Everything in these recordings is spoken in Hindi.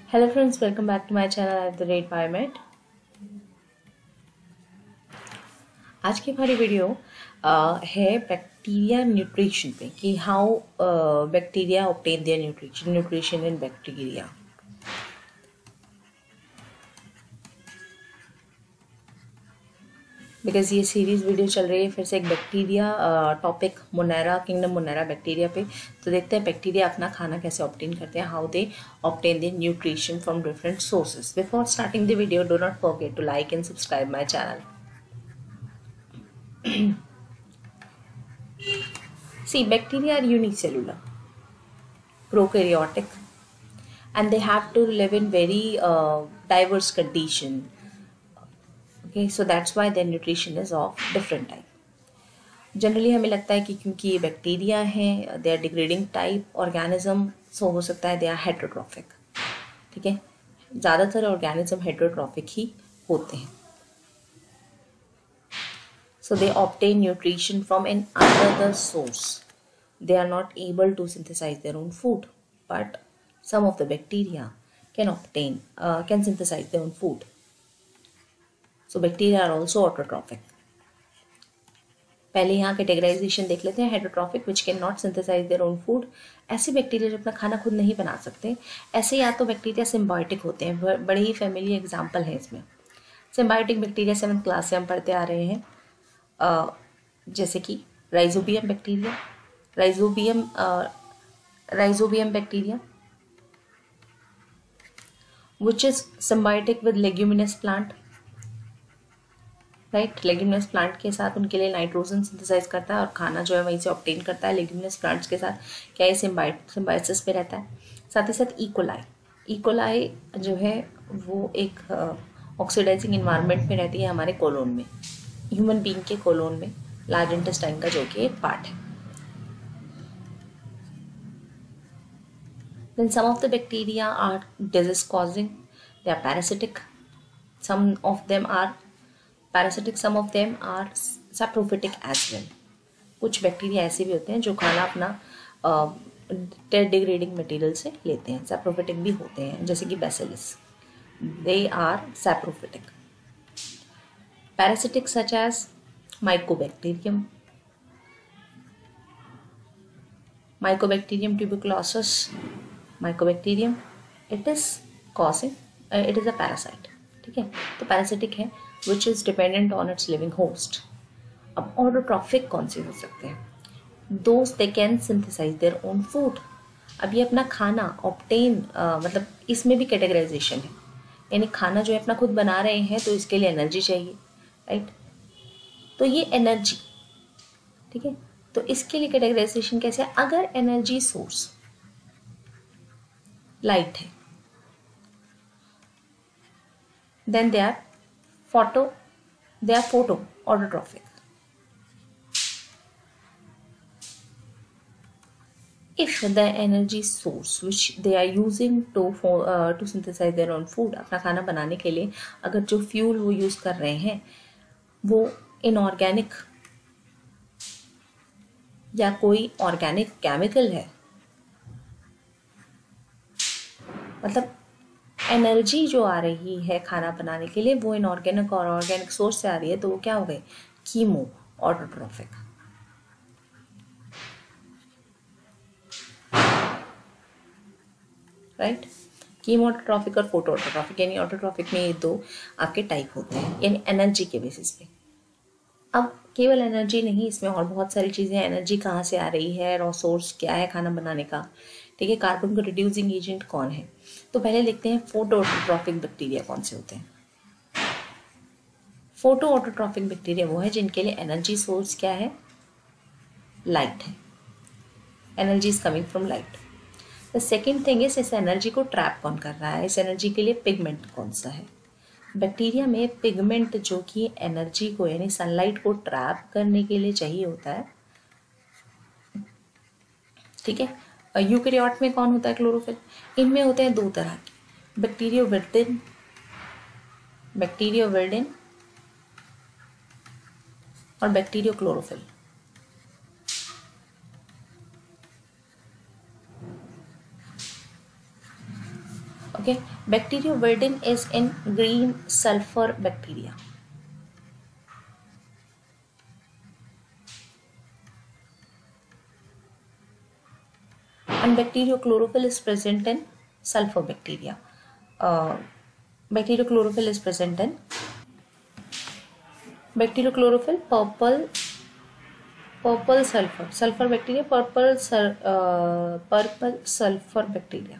Hello friends, welcome back to my channel at the rate biomet. आज की हमारी वीडियो है बैक्टीरिया न्यूट्रिशन पे कि how bacteria obtain their nutrition in bacteria. Because ये सीरीज वीडियो चल रही है फिर से एक bacteria topic Monera kingdom Monera bacteria पे। तो देखते हैं बैक्टीरिया अपना खाना कैसे ऑब्टेन करते हैं, how they obtain their nutrition from different sources. Before starting the video, do not forget to like and subscribe my channel. See, bacteria are unicellular, prokaryotic, and they have to live in very diverse condition. Okay, so that's why their nutrition is of different type. Generally हमें लगता है कि क्योंकि ये बैक्टीरिया हैं, they are degrading type organism, so हो सकता है दे आर हेट्रोट्रॉफिक। ठीक है, ज़्यादातर ऑर्गेनिज्म हेट्रोट्रॉफिक ही होते हैं। So they obtain nutrition from another source. They are not able to synthesize their own food, but some of the bacteria can synthesize their own food. So bacteria are also autotrophic. पहले यहाँ कैटेगराइजेशन देख लेते हैं। Heterotrophic which can not synthesise their own food, ऐसे बैक्टीरिया जो अपना खाना खुद नहीं बना सकते। ऐसे या तो बैक्टीरिया सिम्बायोटिक होते हैं, बड़े ही फैमिली एग्जाम्पल है इसमें। सिम्बायोटिक बैक्टीरिया 7th क्लास से हम पढ़ते आ रहे हैं, जैसे कि rhizobium bacteria, rhizobium bacteria which is symbiotic with leguminous plant. Right, leguminous plant के साथ उनके लिए नाइट्रोजन सिंथेसाइज करता है और खाना जो है वहीं से ऑब्टेन करता है। लेग्यूमिनस प्लांट्स के साथ क्या ये सिम्बायोसिस पे रहता है। साथ ही साथ इकोलाई जो है वो एक ऑक्सीडाइजिंग इन्वायरमेंट में रहती है हमारे कोलोन में, ह्यूमन बीइंग के कोलोन में, लार्ज इंटेस्टाइन का जो कि एक पार्ट है। Then some of the bacteria are disease causing. They are parasitic. Some of them are saprophytic as well. कुछ बैक्टीरिया ऐसे भी होते हैं जो खाना अपना डिग्रेडिंग मटेरियल से लेते हैं, सैप्रोफिटिक भी होते हैं, जैसे कि bacillus, they are saprophytic. Parasitic such as Mycobacterium tuberculosis, Mycobacterium, it is a parasite। ठीक है, तो parasitic है which is dependent on its living host। अब autotrophic कौन से हो सकते हैं? Those they can synthesize their own food। अब ये अपना खाना obtain मतलब इसमें भी कैटेगराइजेशन है, यानी खाना जो है अपना खुद बना रहे हैं तो इसके लिए एनर्जी चाहिए, राइट। तो ये एनर्जी, ठीक है, तो इसके लिए कैटेगराइजेशन कैसे है? अगर एनर्जी सोर्स लाइट है, then they are photo autotrophic. If the energy source which they are using to synthesize their own food, अपना खाना बनाने के लिए अगर जो फ्यूल वो यूज कर रहे हैं वो इनऑर्गेनिक या कोई ऑर्गेनिक केमिकल है, मतलब एनर्जी जो आ रही है खाना बनाने के लिए वो इनऑर्गेनिक और ऑर्गेनिक सोर्स से आ रही है, तो वो क्या हो गए? Chemo autotrophic. Right, chemo autotrophic और फोटो ऑटोट्रॉफिक, यानी ऑटोट्रॉफिक में ये दो आपके टाइप होते हैं, यानी एनर्जी के बेसिस पे। अब केवल एनर्जी नहीं, इसमें और बहुत सारी चीज़ें हैं। एनर्जी कहाँ से आ रही है, रॉ सोर्स क्या है खाना बनाने का, ठीक है, कार्बन को रिड्यूसिंग एजेंट कौन है। तो पहले देखते हैं फोटो ऑटोट्रॉफिक बैक्टीरिया कौन से होते हैं। फोटो ऑटोट्रॉफिक बैक्टीरिया वो है जिनके लिए एनर्जी सोर्स क्या है? लाइट है, energy is coming from light. The second thing is इस एनर्जी को ट्रैप कौन कर रहा है, इस एनर्जी के लिए पिगमेंट कौन सा है। बैक्टीरिया में पिगमेंट जो कि एनर्जी को यानी सनलाइट को ट्रैप करने के लिए चाहिए होता है, ठीक है। यूकेरियोट में कौन होता है? क्लोरोफिल। इनमें होते हैं दो तरह के, बैक्टीरियोविरडिन और bacteriochlorophyll. Okay, bacterioviridin is in green sulfur bacteria. And bacteriochlorophyll is present in sulfur bacteria. Bacteriochlorophyll is present in bacteriochlorophyll, purple sulfur bacteria, purple sulfur bacteria.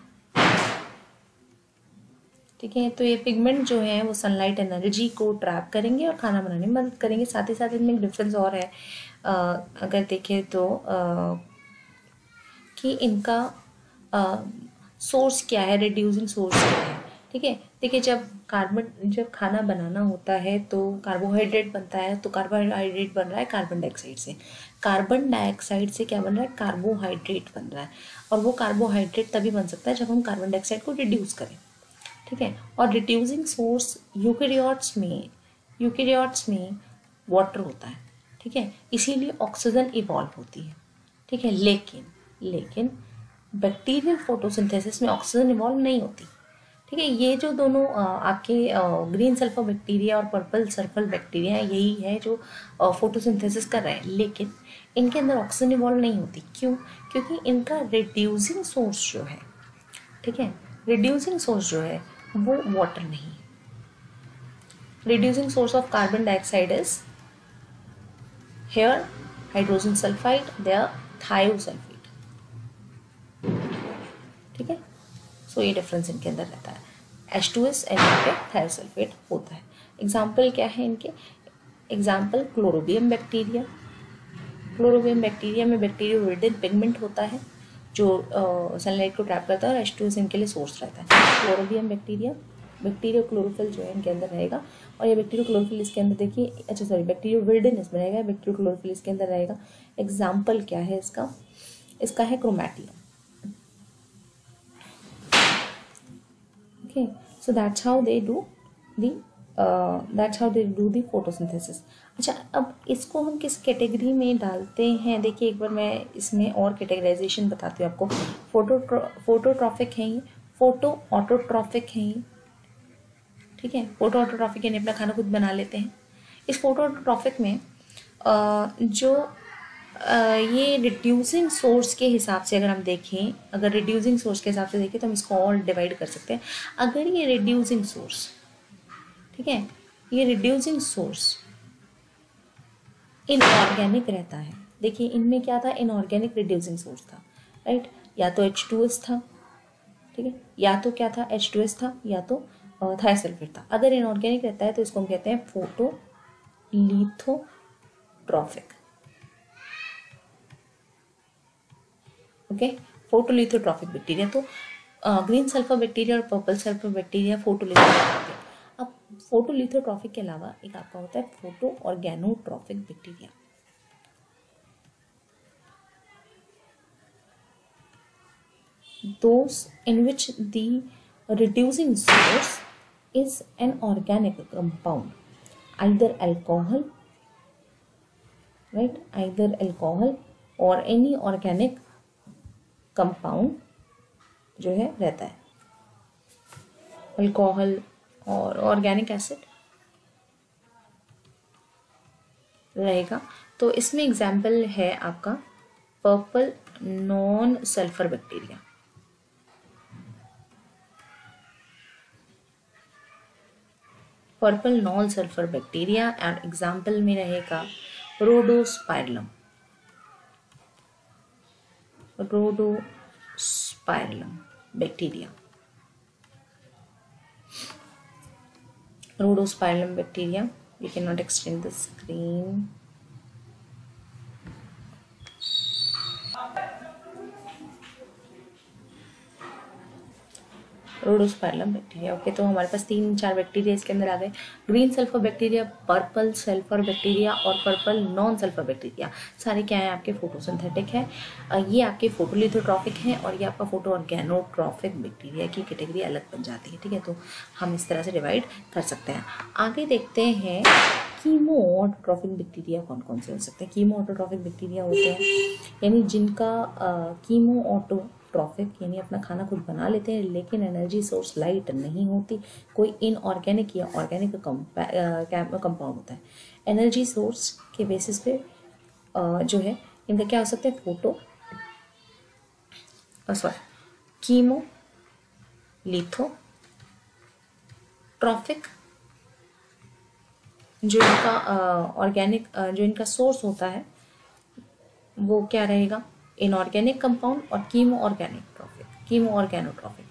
ठीक है, तो ये पिगमेंट जो है वो सनलाइट एनर्जी को ट्रैप करेंगे और खाना बनाने में मदद करेंगे। साथ ही साथ इनमें एक डिफरेंस और है, अगर देखें तो कि इनका सोर्स क्या है, रिड्यूसिंग सोर्स क्या है। ठीक है, देखिए जब खाना बनाना होता है तो कार्बोहाइड्रेट बनता है, तो कार्बोहाइड्रेट बन रहा है कार्बन डाइऑक्साइड से। कार्बन डाइऑक्साइड से क्या बन रहा है, कार्बोहाइड्रेट बन रहा है। और वो कार्बोहाइड्रेट तभी बन सकता है जब हम कार्बन डाइऑक्साइड को रिड्यूस करें। ठीक है, और रिड्यूसिंग सोर्स यूकेरियोट्स में वाटर होता है। ठीक है, इसीलिए ऑक्सीजन इवॉल्व होती है। ठीक है, लेकिन बैक्टीरियल फोटोसिंथेसिस में ऑक्सीजन इवॉल्व नहीं होती। ठीक है, ये जो दोनों आपके ग्रीन सल्फर बैक्टीरिया और पर्पल सल्फर बैक्टीरिया यही है जो फोटोसिंथेसिस कर रहे हैं, लेकिन इनके अंदर ऑक्सीजन इवॉल्व नहीं होती। क्यों? क्योंकि इनका रिड्यूसिंग सोर्स जो है, ठीक है, रिड्यूसिंग सोर्स जो है वो वाटर नहीं। Reducing source of carbon dioxide is here hydrogen sulphide, there thiosulphate. ठीक है, सो ये डिफरेंस इनके अंदर रहता है। H2S एंड पे थायोसल्फेट होता है। एग्जाम्पल क्या है इनके? Example chlorobium bacteria. Chlorobium bacteria में बैक्टीरियोविरिडिन पिगमेंट होता है जो सनलाइट को ट्रैप करता है, और H2S इनके लिए सोर्स रहता है। क्लोरोबियम बैक्टीरिया, बैक्टीरियोक्लोरोफिल जो है इनके अंदर रहेगा, और ये बैक्टीरियोक्लोरोफिल इसके अंदर देखिए, अच्छा सॉरी, बैक्टीरियोविरिडिन इसमें रहेगा, बैक्टीरियोक्लोरोफिल इसके अंदर रहेगा। एग्जाम्पल क्या है इसका? इसका है chromatium. Okay, so that's how they do the photosynthesis. अच्छा, अब इसको हम किस कैटेगरी में डालते हैं? देखिए एक बार मैं इसमें और कैटेगराइजेशन बताती हूँ आपको। फोटोट्रॉफिक है ये, फोटो ऑटोट्रॉफिक है ये। ठीक है, फोटो ऑटोट्रॉफिक यानी अपना खाना खुद बना लेते हैं। इस फोटो ऑटोट्रॉफिक में ये रिड्यूसिंग सोर्स के हिसाब से अगर हम देखें, अगर रिड्यूसिंग सोर्स के हिसाब से देखें तो हम इसको और डिवाइड कर सकते हैं। अगर ये रिड्यूसिंग सोर्स, ठीक है, ये रिड्यूसिंग सोर्स इनऑर्गेनिक रहता है। देखिए इनमें क्या था, इनऑर्गेनिक रिड्यूसिंग सोर्स था, राइट? या तो H2S था, ठीक है, या तो क्या था, H2S था, या तो थायोसल्फेट था। अगर इनऑर्गेनिक रहता है तो इसको हम कहते हैं फोटोलिथोट्रॉफिक। Okay, photolithotrophic bacteria. तो ग्रीन सल्फर बैक्टीरिया और पर्पल सल्फर बैक्टीरिया फोटोलिथोट्रॉफिक। अब फोटोलिथोट्रॉफिक के अलावा एक आपका होता है photo organotrophic bacteria. Those in which the reducing source is an organic compound, either alcohol, right, either alcohol or any organic compound जो है रहता है, अल्कोहल और ऑर्गेनिक एसिड रहेगा। तो इसमें एग्जाम्पल है आपका purple non sulphur bacteria. Purple non sulphur bacteria, और एग्जाम्पल में रहेगा rhodospirillum. Rhodospirillum bacteria, rhodospirillum bacteria. We cannot extend the screen. Rhodospirillum bacteria. Okay, तो हमारे पास 3-4 बैक्टीरिया इसके अंदर आ गए। Green sulphur bacteria, purple sulphur bacteria और पर्पल नॉन सल्फर बैक्टीरिया। सारे क्या है, आपके फोटोसिंथेटिक है, ये आपके फोटोलिथोट्रॉफिक हैं, और ये आपका फोटो ऑर्गेनोट्रॉफिक बैक्टीरिया की कैटेगरी अलग बन जाती है। ठीक है, तो हम इस तरह से डिवाइड कर सकते हैं। आगे देखते हैं कीमो ऑटोट्रॉफिक बैक्टीरिया कौन कौन से हो सकते हैं। कीमो ऑटोट्रॉफिक बैक्टीरिया होते हैं यानी जिनका कीमो ऑटो ट्रॉफिक यानी अपना खाना खुद बना लेते हैं, लेकिन एनर्जी सोर्स लाइट नहीं होती, कोई इनऑर्गेनिक या ऑर्गेनिक कंपाउंड होता है। एनर्जी सोर्स के बेसिस पे जो है इनका क्या हो सकता है, फोटो कीमो, लिथो, ट्रॉफिक। जो इनका ऑर्गेनिक जो इनका सोर्स होता है वो क्या रहेगा, इनऑर्गेनिक कंपाउंड, और chemo organic trophic, chemo organotrophic.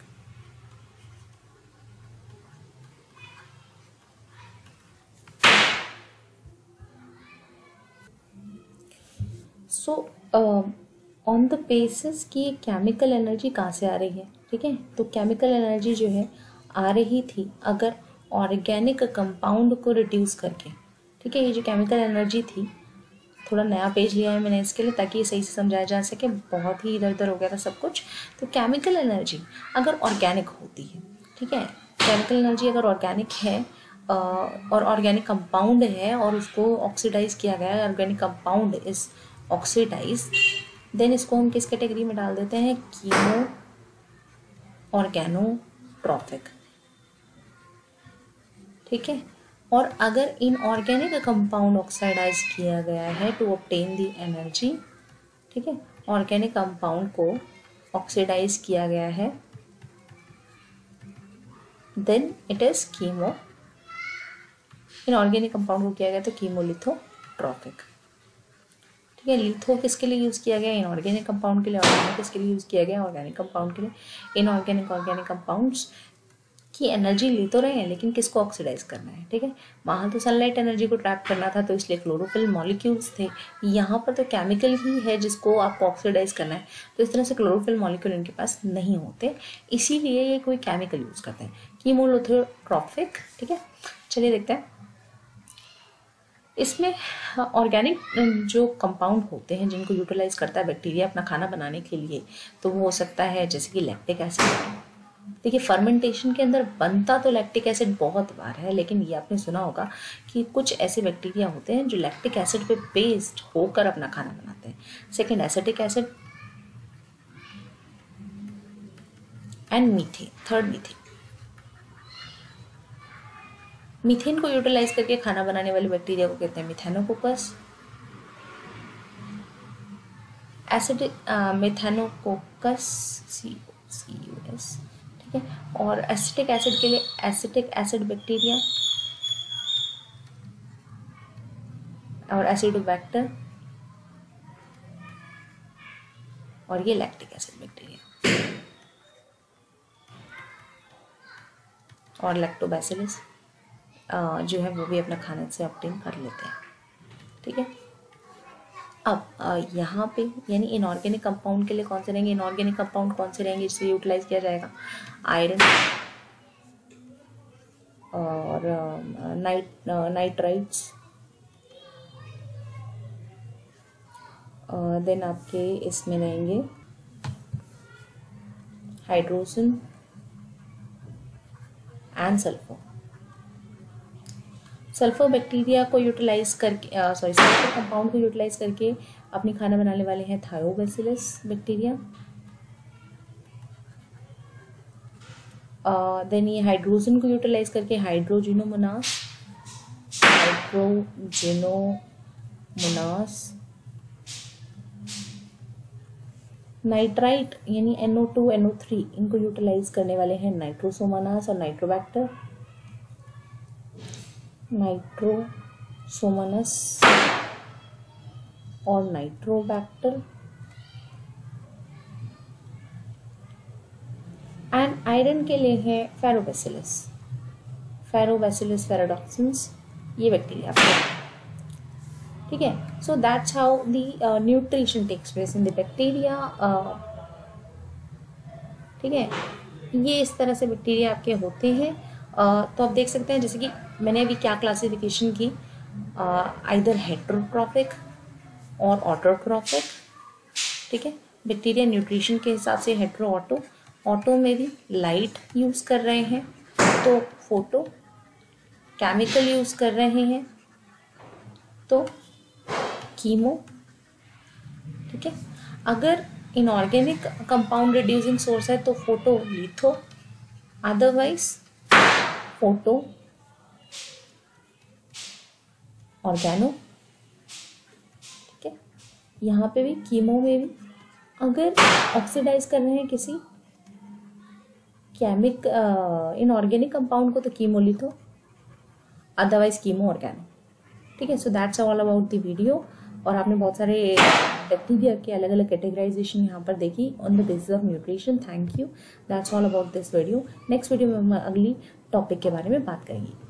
So on the basis कि केमिकल एनर्जी कहाँ से आ रही है, ठीक है, तो केमिकल एनर्जी जो है आ रही थी अगर ऑर्गेनिक कंपाउंड को रिड्यूस करके, ठीक है। ये जो केमिकल एनर्जी थी, थोड़ा नया पेज लिया है मैंने इसके लिए ताकि ये सही से समझाया जा सके, बहुत ही इधर उधर हो गया था सब कुछ। तो केमिकल एनर्जी अगर ऑर्गेनिक होती है, ठीक है, केमिकल एनर्जी अगर ऑर्गेनिक है और ऑर्गेनिक कंपाउंड है और उसको ऑक्सीडाइज किया गया है, organic compound is oxidise, then इसको हम किस कैटेगरी में डाल देते हैं, कीमो ऑर्गेनोट्रॉफिक, ठीक है। और अगर इनऑर्गेनिक कंपाउंड ऑक्सीडाइज किया गया है टू ऑब्टेन द एनर्जी, ठीक है, ऑर्गेनिक कंपाउंड को ऑक्सीडाइज किया गया है, then it is chemo, inorganic compound को किया गया तो कीमोलिथोट्रॉफिक, ठीक है। लिथो किसके लिए यूज़ किया गया, इनऑर्गेनिक कंपाउंड के लिए, ऑर्गेनिक किसके लिए यूज़ किया गया, ऑर्गेनिक कंपाउंड के लिए। इनऑर्गेनिक ऑर्गेनिक कंपाउंड्स की एनर्जी ले तो रहे हैं लेकिन किसको ऑक्सीडाइज करना है, ठीक है। वहाँ तो सनलाइट एनर्जी को ट्रैप करना था तो इसलिए क्लोरोफिल मॉलिक्यूल्स थे, यहाँ पर तो केमिकल ही है जिसको आपको ऑक्सीडाइज करना है, तो इस तरह से क्लोरोफिल मॉलिक्यूल इनके पास नहीं होते, इसीलिए ये कोई केमिकल यूज़ करते हैं, कीमोलिथोट्रॉफिक, ठीक है। चलिए देखते हैं इसमें ऑर्गेनिक जो कंपाउंड होते हैं जिनको यूटिलाइज करता है बैक्टीरिया अपना खाना बनाने के लिए, तो वो हो सकता है जैसे कि लैक्टिक एसिड। देखिए फर्मेंटेशन के अंदर बनता तो लैक्टिक एसिड बहुत बार है, लेकिन ये आपने सुना होगा कि कुछ ऐसे बैक्टीरिया होते हैं जो लैक्टिक एसिड पे बेस्ड होकर अपना खाना बनाते हैं। Second acetic acid and methane, third methane. Methane को यूटिलाइज करके खाना बनाने वाले बैक्टीरिया को कहते हैं मिथेनोकोकस। एसिडिक मिथेनोकोकस CUS, ठीक है। और एसिटिक एसिड के लिए एसिटिक एसिड बैक्टीरिया और एसिडोबैक्टर, और ये लैक्टिक एसिड बैक्टीरिया और लैक्टोबैसिलस जो है वो भी अपना खाने से ऑब्टेन कर लेते हैं, ठीक है। अब यहाँ पे यानी इनऑर्गेनिक कंपाउंड के लिए कौन से रहेंगे, इनऑर्गेनिक कंपाउंड कौन से रहेंगे जिससे यूटिलाइज किया जाएगा, आयरन और नाइट्राइट्स, देन आपके इसमें रहेंगे hydrogen and sulphur. Sulphur bacteria को यूटिलाइज करके सल्फर कंपाउंड को यूटिलाइज करके अपनी खाना बनाने वाले हैं थायोबैसिलस बैक्टीरिया। देन ये हाइड्रोजन को यूटिलाइज करके हाइड्रोजिनोमोनास, नाइट्राइट यानी NO2 NO3 इनको यूटिलाइज करने वाले हैं नाइट्रोसोमोनास और नाइट्रोबैक्टर, नाइट्रोसोमोनास और नाइट्रोबैक्टर। एंड आयरन के लिए है फेरोबैसिलस फेरोडॉक्सिन्स, ये बैक्टीरिया आपको, ठीक है। So that's how the nutrition takes place in the bacteria, ठीक है। ये इस तरह से बैक्टीरिया आपके होते हैं। तो आप देख सकते हैं जैसे कि मैंने अभी क्या क्लासिफिकेशन की, आइदर हेट्रोट्रॉफिक और ऑटोट्रॉफिक, ठीक है। बैक्टीरिया न्यूट्रिशन के हिसाब से हेट्रो ऑटो में भी लाइट यूज़ कर रहे हैं तो फोटो, केमिकल यूज़ कर रहे हैं तो कीमो, ठीक है। अगर इनऑर्गेनिक कंपाउंड रिड्यूसिंग सोर्स है तो photo litho, otherwise photo organo. ठीक है, यहाँ पे भी कीमो में भी अगर ऑक्सीडाइज कर रहे हैं किसी केमिक इनऑर्गेनिक कंपाउंड को तो chemo litho, otherwise chemo organo. ठीक है, so that's all about the video. और आपने बहुत सारे बैक्टीरिया के अलग अलग कैटेगराइजेशन यहाँ पर देखी on the basis of nutrition. Thank you, that's all about this video. Next video में हम अगली टॉपिक के बारे में बात करेंगे।